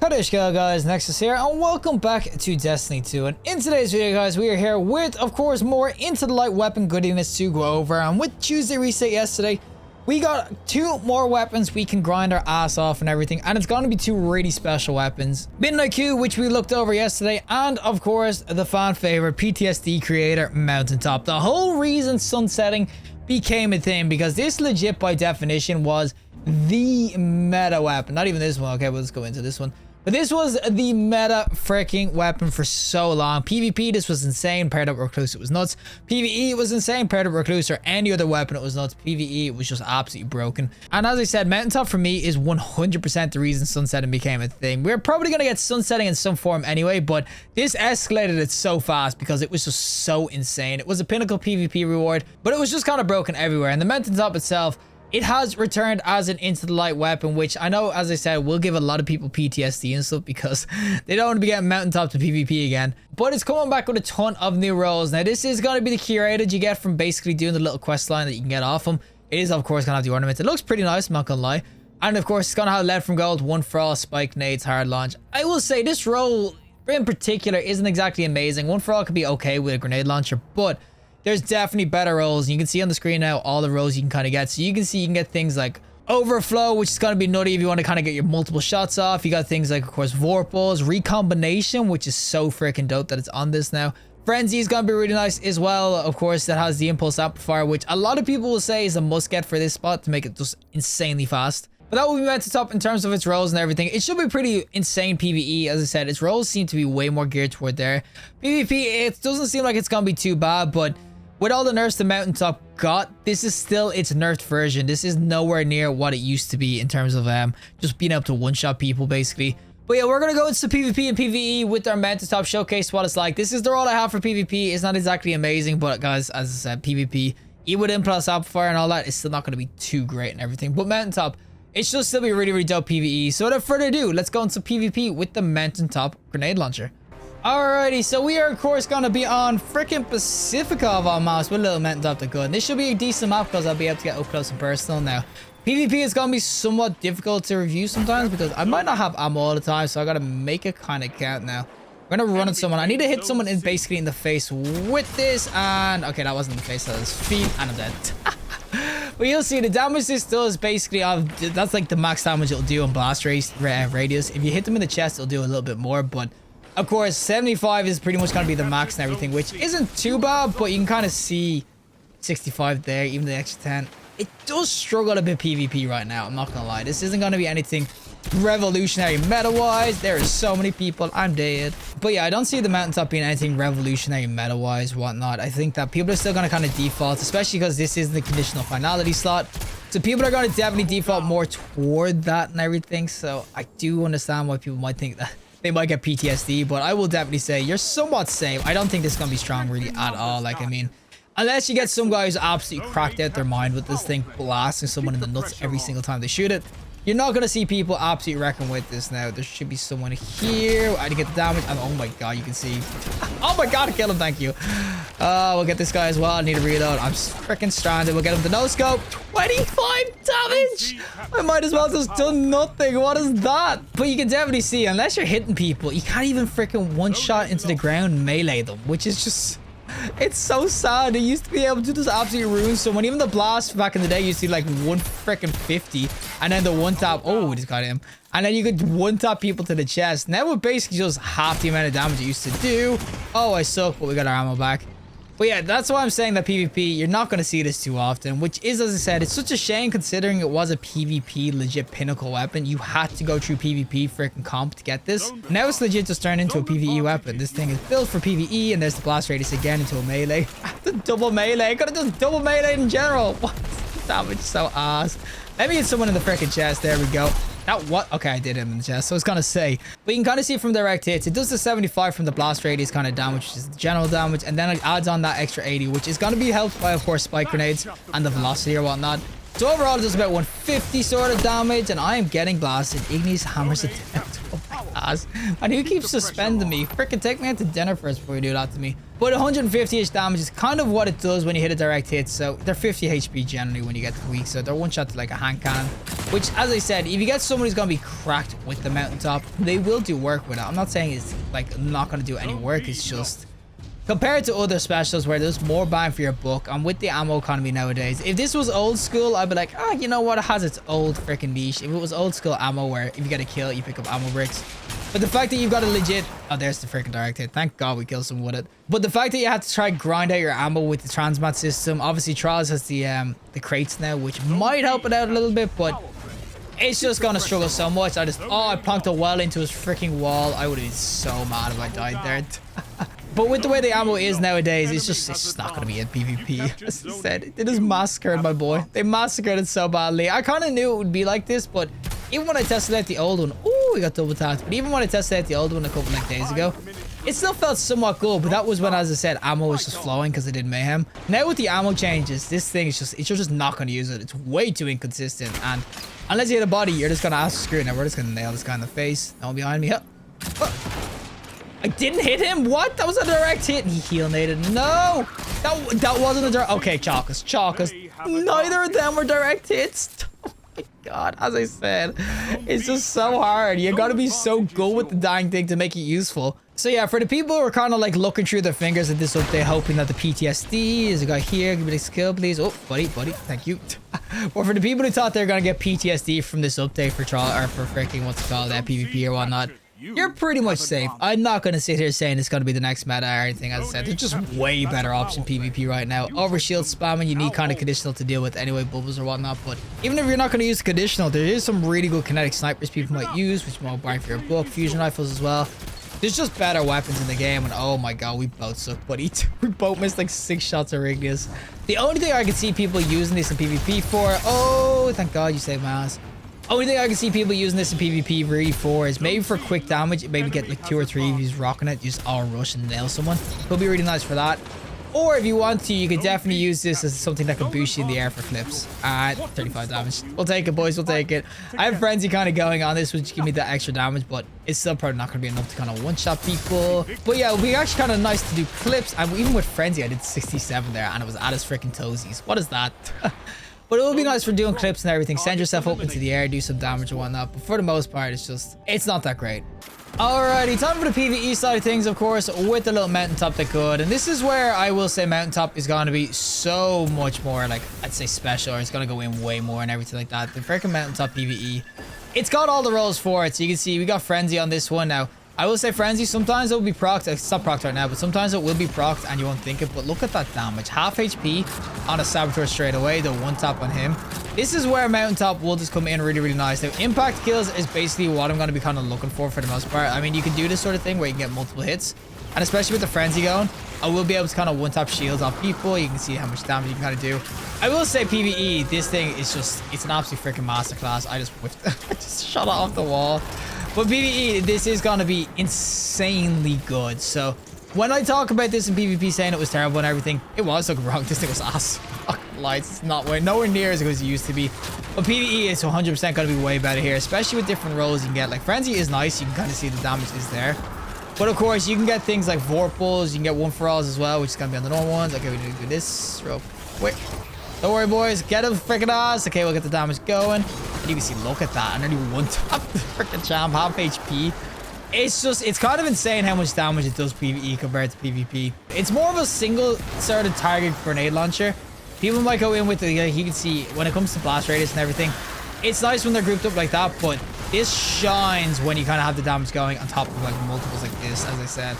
Howdy guys, Nexas here, and welcome back to Destiny 2. And in today's video, guys, we are here with, of course, more Into the Light weapon goodiness to go over. And with Tuesday reset yesterday, we got 2 more weapons we can grind our ass off and everything, and it's going to be 2 really special weapons. Midnight Q, which we looked over yesterday, and of course, the fan favorite PTSD creator, Mountaintop. The whole reason sunsetting became a thing, because this legit by definition was the meta weapon. Not even this one. Okay, well, let's go into this one. But this was the meta freaking weapon for so long. PvP, this was insane. Paired up Recluse, it was nuts. PvE, it was insane. Paired up Recluse or any other weapon, it was nuts. PvE, it was just absolutely broken. And as I said, Mountaintop for me is 100% the reason sunsetting became a thing. We're probably going to get sunsetting in some form anyway, but this escalated it so fast because it was just so insane. It was a pinnacle PvP reward, but it was just kind of broken everywhere. And the Mountaintop itself, it has returned as an Into the Light weapon, which I know, as I said, will give a lot of people PTSD and stuff because they don't want to be getting Mountaintop to PvP again. But it's coming back with a ton of new roles. Now, this is going to be the curated you get from basically doing the little quest line that you can get off them. It is, of course, going to have the ornament. It looks pretty nice, I'm not going to lie. And, of course, it's going to have lead from gold, 1 for all, spike nades, hard launch. I will say this role in particular isn't exactly amazing. 1 for all could be okay with a grenade launcher, but there's definitely better roles. You can see on the screen now all the roles you can kind of get. So you can see you can get things like Overflow, which is going to be nutty if you want to kind of get your multiple shots off. You got things like, of course, Vorpals, Recombination, which is so freaking dope that it's on this now. Frenzy is going to be really nice as well. Of course, that has the Impulse Amplifier, which a lot of people will say is a must get for this spot to make it just insanely fast. But that will be Mountaintop in terms of its roles and everything. It should be pretty insane PvE. As I said, its roles seem to be way more geared toward there. PvP, it doesn't seem like it's going to be too bad, but with all the nerfs the Mountaintop got, this is still its nerfed version. This is nowhere near what it used to be in terms of just being able to one-shot people, basically. But yeah, we're going to go into PvP and PvE with our Mountaintop, showcase what it's like. This is the role I have for PvP. It's not exactly amazing, but guys, as I said, PvP, even with Impulse Amplifier and all that, it's still not going to be too great and everything. But Mountaintop, it should still be really, really dope PvE. So without further ado, let's go into PvP with the Mountaintop grenade launcher. Alrighty, so we are of course going to be on freaking Pacifica of all maps with a little Mountaintop to good. This should be a decent map because I'll be able to get up close and personal now. PvP is going to be somewhat difficult to review sometimes because I might not have ammo all the time, so I got to make it kind of count now. We're going to run at someone. I need to hit someone basically in the face with this, and okay, that wasn't the face, that was feet, and I'm dead. But you'll see the damage this does basically, that's like the max damage it'll do on blast radius. If you hit them in the chest, it'll do a little bit more, but of course, 75 is pretty much going to be the max and everything, which isn't too bad, but you can kind of see 65 there, even the extra 10. It does struggle a bit PvP right now, I'm not going to lie. This isn't going to be anything revolutionary meta-wise. There are so many people, I'm dead. But yeah, I don't see the Mountaintop being anything revolutionary meta-wise, whatnot. I think that people are still going to kind of default, especially because this is the conditional finality slot. So people are going to definitely default more toward that and everything. So I do understand why people might think that they might get PTSD, but I will definitely say you're somewhat safe. I don't think this is going to be strong really at all. Like, I mean, unless you get some guy who's absolutely cracked out their mind with this thing blasting someone in the nuts every single time they shoot it, you're not going to see people absolutely wrecking with this now. There should be someone here. I didn't get the damage. And oh my god, you can see. Oh my god, I killed him. Thank you. We'll get this guy as well. I need to reload. I'm freaking stranded. We'll get him the no scope. 25 damage. I might as well just done nothing. What is that? But you can definitely see, unless you're hitting people, you can't even freaking one shot into the ground melee them, which is just, it's so sad. They used to be able to just absolutely ruin someone. Even the blast back in the day, you see like 1 freaking 50, and then the one tap. Oh, we just got him. And then you could one tap people to the chest. Now we're basically just half the amount of damage it used to do. Oh, I suck, but we got our ammo back. But yeah, that's why I'm saying that PvP, you're not going to see this too often, which is, as I said, it's such a shame considering it was a PvP legit pinnacle weapon. You had to go through PvP freaking comp to get this. Now it's legit just turned into a PvE weapon. This thing is built for PvE, and there's the blast radius again into a melee. The double melee. I could have just double melee in general. What? Damage so ass. Let me hit someone in the freaking chest. There we go. That what? Okay, I did him in the chest. So I was gonna say, but you can kind of see from direct hits, it does the 75 from the blast radius kind of damage, which is the general damage, and then it adds on that extra 80, which is gonna be helped by, of course, spike grenades and the velocity or whatnot. So overall, it does about 150 sort of damage, and I am getting blasted. Ignis hammers it. Oh my ass. And who keeps suspending me? Frickin' take me out to dinner first before you do that to me. But 150-ish damage is kind of what it does when you hit a direct hit. So they're 50 HP generally when you get to weak. So they're one shot to like a hand cannon. Which, as I said, if you get someone who's going to be cracked with the mountaintop, they will do work with it. I'm not saying it's like not going to do any work. It's just compared to other specials where there's more bang for your buck. And with the ammo economy nowadays, if this was old school, I'd be like, ah, you know what? It has its old freaking niche. If it was old school ammo where if you get a kill, you pick up ammo bricks. But the fact that you've got a legit... Oh, there's the freaking direct hit. Thank God we killed someone with it. But the fact that you had to try grind out your ammo with the transmat system. Obviously, Trials has the crates now, which might help it out a little bit, but it's just going to struggle so much. I plonked a well into his freaking wall. I would have been so mad if I died there. But with the way the ammo is nowadays, it's not going to be in PvP. As I said, it is massacred, my boy. They massacred it so badly. I kind of knew it would be like this, but even when I tested out the old one, oh, we got double tapped. But even when I tested out the old one a couple like days ago, it still felt somewhat good. But that was when, as I said, ammo was just flowing because it did mayhem. Now with the ammo changes, this thing is just, you're just not going to use it. It's way too inconsistent. And unless you hit a body, you're just going to ask screw it. Now we're just going to nail this guy in the face. No one behind me. I didn't hit him. What? That was a direct hit. He heal naded. No, that wasn't a direct. Okay, Chalkus. Neither of them were direct hits. Oh my God. As I said, it's just so hard. You got to be so good with the dang thing to make it useful. So yeah, for the people who are kind of like looking through their fingers at this update, hoping that the PTSD is a guy here. Give me this kill, please. Oh, buddy. Thank you. Or for the people who thought they're going to get PTSD from this update for trial or for freaking what's it called, PvP or whatnot. You're pretty much safe. I'm not going to sit here saying it's going to be the next meta or anything. As I said, there's just way better option PvP right now. Over shield spamming, you need kind of conditional to deal with anyway, bubbles or whatnot. But even if you're not going to use conditional, there is some really good kinetic snipers people might use, which might bang for your book. Fusion rifles as well. There's just better weapons in the game. And oh my God, we both suck, buddy. We both missed like 6 shots of Ignis. The only thing I can see people using this in PvP for... Oh, thank God you saved my ass. Only thing I can see people using this in PvP really for is maybe for quick damage. Maybe get like 2 or 3 if he's rocking it. Just all rush and nail someone. Could be really nice for that. Or if you want to, you could definitely use this as something that can boost you in the air for clips. 35 damage. We'll take it, boys. We'll take it. I have Frenzy kind of going on this, which give me that extra damage, but it's still probably not going to be enough to kind of one-shot people. But yeah, it would be actually kind of nice to do clips. And even with Frenzy, I did 67 there, and it was at his freaking toesies. What is that? But it would be nice for doing clips and everything. Send yourself up into the air, do some damage and whatnot. But for the most part, it's not that great. Alrighty, time for the PvE side of things, of course, with the little mountaintop that could. And this is where I will say mountaintop is going to be so much more, like, I'd say special, or it's going to go in way more and everything like that. The freaking mountaintop PvE, it's got all the roles for it. So you can see we got Frenzy on this one now. I will say Frenzy, sometimes it will be procced. It's not procced right now, but sometimes it will be procced and you won't think it. But look at that damage. Half HP on a Saboteur straight away. The one tap on him. This is where Mountaintop will just come in really, really nice. Now, impact kills is basically what I'm going to be kind of looking for the most part. I mean, you can do this sort of thing where you can get multiple hits. And especially with the Frenzy going, I will be able to kind of one-tap shields off people. You can see how much damage you can kind of do. I will say PvE, this thing is just, it's an absolute freaking masterclass. I just whiffed. I just shot it off the wall. But PvE, this is going to be insanely good. So when I talk about this in PvP saying it was terrible and everything, it was, don't get me wrong, this thing was ass. Lights, it's not nowhere near as good as it used to be. But PvE is 100% going to be way better here, especially with different roles you can get. Like Frenzy is nice, you can kind of see the damage is there. But of course, you can get things like Vorpals, you can get one for alls as well, which is going to be on the normal ones. Okay, we need to do this real quick. Don't worry, boys. Get him freaking ass. Okay, we'll get the damage going. And you can see, look at that. And then you one-tap the freaking champ, half HP. It's just, it's kind of insane how much damage it does PvE compared to PvP. It's more of a single sort of target grenade launcher. People might go in with the, you can see, when it comes to blast radius and everything, it's nice when they're grouped up like that, but this shines when you kind of have the damage going on top of like multiples like this, as I said.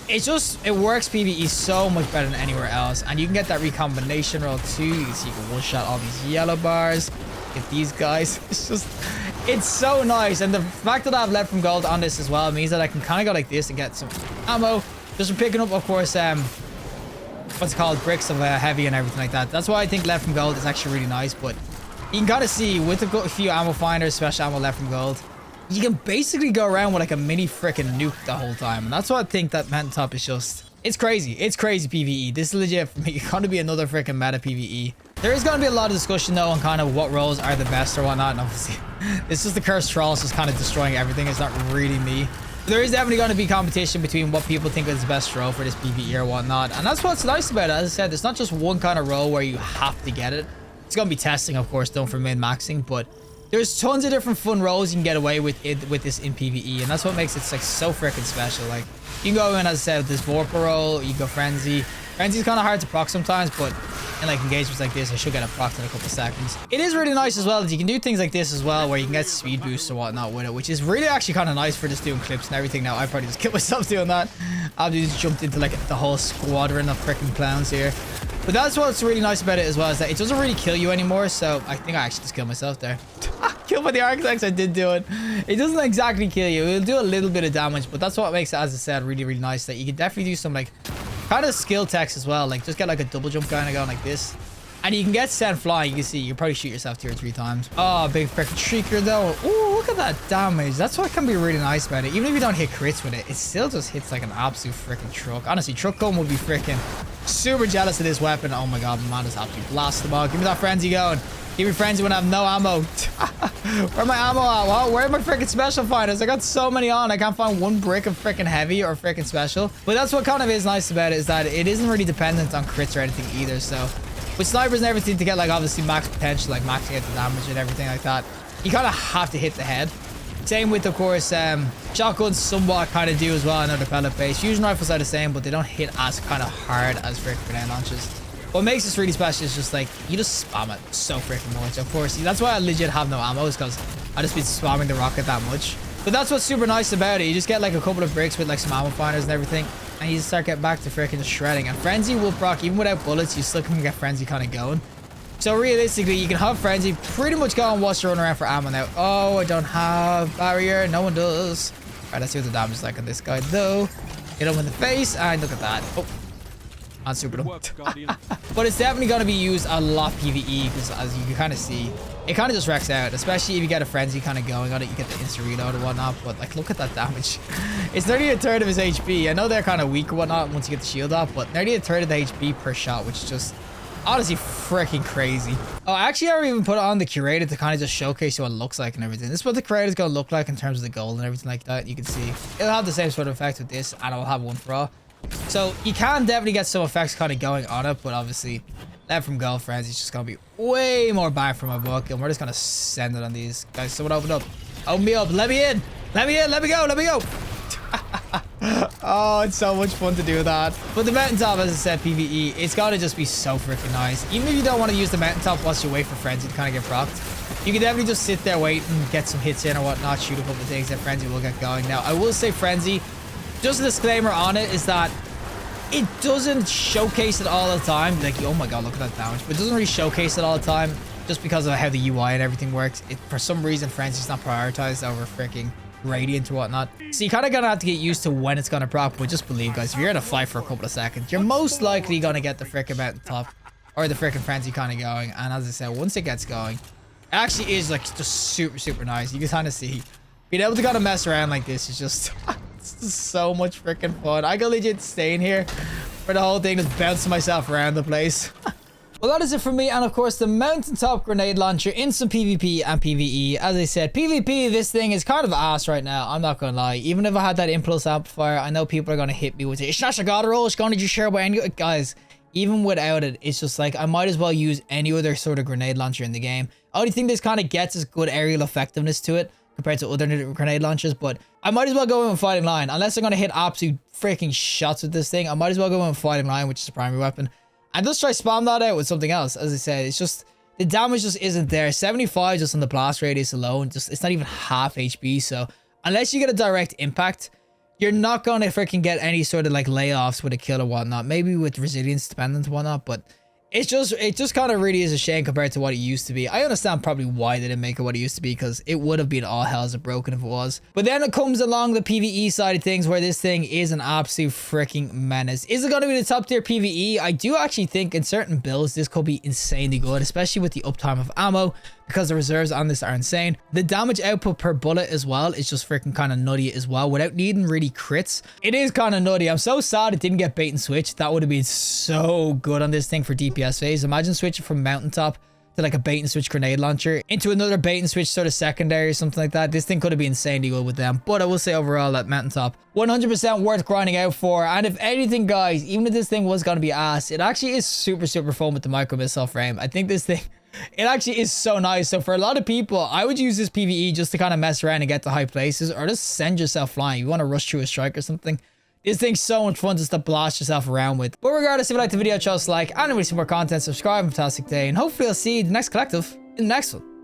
It's just, it works PvE so much better than anywhere else. And you can get that recombination roll too. You can see you can one-shot all these yellow bars. Get these guys. It's just, it's so nice. And the fact that I have lead from gold on this as well means that I can kind of go like this and get some ammo. Just for picking up, of course, what's it called, bricks of heavy and everything like that. That's why I think lead from gold is actually really nice. But you can kind of see with a few ammo finders, special ammo lead from gold, you can basically go around with like a mini freaking nuke the whole time. And that's why I think that Mountaintop is just, It's crazy. It's crazy PvE. This is legit for me. It's going to be another freaking meta PvE. There is going to be a lot of discussion though on kind of what roles are the best or whatnot. And obviously, this is the cursed trolls just kind of destroying everything. It's not really me. There is definitely going to be competition between what people think is the best role for this PvE or whatnot. And that's what's nice about it. As I said, it's not just one kind of role where you have to get it. It's going to be testing, of course, done for min-maxing, but there's tons of different fun roles you can get away with this in PvE, and that's what makes it like so freaking special. Like, you can go in, as I said, with this Vorpal role, you can go Frenzy. Frenzy's kind of hard to proc sometimes, but in like engagements like this, I should get it procced in a couple of seconds. It is really nice as well that you can do things like this as well, where you can get speed boosts or whatnot with it, which is really actually kind of nice for just doing clips and everything. Now, I probably just killed myself doing that. I've just jumped into like the whole squadron of freaking clowns here. But that's what's really nice about it as well, is that it doesn't really kill you anymore. So I think I actually just killed myself there. Killed by the architects, I did do it. It doesn't exactly kill you. It'll do a little bit of damage, but that's what makes it, as I said, really, really nice. That you can definitely do some like kind of skill techs as well. Like just get like a double jump kind of going like this. And you can get sent flying. You can see, you can probably shoot yourself 2 or 3 times. Oh, big freaking shrieker though. Oh, look at that damage. That's what can be really nice about it. Even if you don't hit crits with it, it still just hits like an absolute freaking truck. Honestly, Truckcomb would be freaking super jealous of this weapon. Oh my god, man, is absolutely blast the ball. Give me that frenzy going. Give me frenzy when I have no ammo. Where my ammo at? Well, where are my freaking special finders? I got so many on. I can't find one brick of freaking heavy or freaking special. But that's what kind of is nice about it, is that it isn't really dependent on crits or anything either. So with snipers and everything, to get like obviously max potential, like maxing out the damage and everything like that, you kind of have to hit the head. Same with, of course, shotguns somewhat kind of do as well. I know they're pellet based. Fusion rifles are the same, but they don't hit as kind of hard as freaking grenade launches. What makes this really special is just like, you just spam it so freaking much. Of course, that's why I legit have no ammo, is because I just been spamming the rocket that much. But that's what's super nice about it. You just get like a couple of bricks with like some ammo finders and everything, and you just start getting back to freaking shredding. And Frenzy will proc, even without bullets, you still can get Frenzy kind of going. So realistically, you can have Frenzy pretty much going whilst you're running around for ammo now. Oh, I don't have barrier. No one does. All right, let's see what the damage is like on this guy though. Hit him in the face, and look at that. Oh, on super dumb. But it's definitely going to be used a lot PvE, because as you can kind of see, it kind of just wrecks out, especially if you get a Frenzy kind of going on it. You get the instant reload and whatnot, but like, look at that damage. It's nearly a third of his HP. I know they're kind of weak or whatnot once you get the shield off, but nearly a third of the HP per shot, which is just honestly freaking crazy. Oh, actually, I even put it on the curator to kind of just showcase you what it looks like and everything. This is what the curator is going to look like in terms of the gold and everything like that. You can see it'll have the same sort of effect with this, and I'll have one for all. So you can definitely get some effects kind of going on it, but obviously that from gold Frenzy is just going to be way more bang for my buck, and we're just going to send it on these guys. Someone open up. Open me up. Let me in. Let me in. Let me go. Let me go. Oh, it's so much fun to do that. But the mountaintop, as I said, PvE, it's got to just be so freaking nice. Even if you don't want to use the mountaintop whilst you wait for Frenzy to kind of get procced, you can definitely just sit there, wait, and get some hits in or whatnot, shoot a couple of things, and Frenzy will get going. Now, I will say Frenzy, just a disclaimer on it, is that it doesn't showcase it all the time. Like, oh my god, look at that damage. But it doesn't really showcase it all the time, just because of how the UI and everything works. For some reason, Frenzy's not prioritized over freaking Radiant or whatnot. So you kind of gonna have to get used to when it's gonna proc, but just believe, guys, if you're in a fight for a couple of seconds, you're most likely gonna get the freaking mountaintop or the freaking Frenzy kind of going. And as I said, once it gets going, it actually is like just super, super nice. You can kind of see being able to kind of mess around like this is just it's just so much freaking fun. I can legit stay in here for the whole thing, just bouncing myself around the place. Well, that is it for me, and of course the mountaintop grenade launcher in some PvP and PvE. As I said, PvP, this thing is kind of ass right now, I'm not gonna lie. Even if I had that impulse amplifier, I know people are gonna hit me with it. It's not a god roll, it's gonna just share by any guys. Even without it, it's just like I might as well use any other sort of grenade launcher in the game. I only think this kind of gets is good aerial effectiveness to it compared to other grenade launchers, but I might as well go in with fighting line. Unless I'm gonna hit absolute freaking shots with this thing, I might as well go in with fighting line, which is the primary weapon. And just try spam that out with something else. As I said, it's just the damage just isn't there. 75 just on the blast radius alone, just it's not even half HP. So unless you get a direct impact, you're not gonna freaking get any sort of like layoffs with a kill or whatnot. Maybe with resilience dependent and whatnot, but It just kind of really is a shame compared to what it used to be. I understand probably why they didn't make it what it used to be, because it would have been all hells are broken if it was. But then it comes along the PvE side of things, where this thing is an absolute freaking menace. Is it going to be the top tier PvE? I do actually think in certain builds this could be insanely good, especially with the uptime of ammo, because the reserves on this are insane. The damage output per bullet as well is just freaking kind of nutty as well, without needing really crits. It is kind of nutty. I'm so sad it didn't get bait and switch. That would have been so good on this thing for DPS phase. Imagine switching from mountaintop to like a bait and switch grenade launcher into another bait and switch sort of secondary or something like that. This thing could have been insanely good with them. But I will say overall that mountaintop 100% worth grinding out for. And if anything, guys, even if this thing was going to be ass, it actually is super fun with the micro missile frame. I think this thing, it actually is so nice. So for a lot of people, I would use this PvE just to kind of mess around and get to high places, or just send yourself flying. You want to rush through a strike or something. This thing's so much fun just to blast yourself around with. But regardless, if you like the video, just like, and if you want to see more content, subscribe. Fantastic day, and hopefully I'll see you in the next collective in the next one.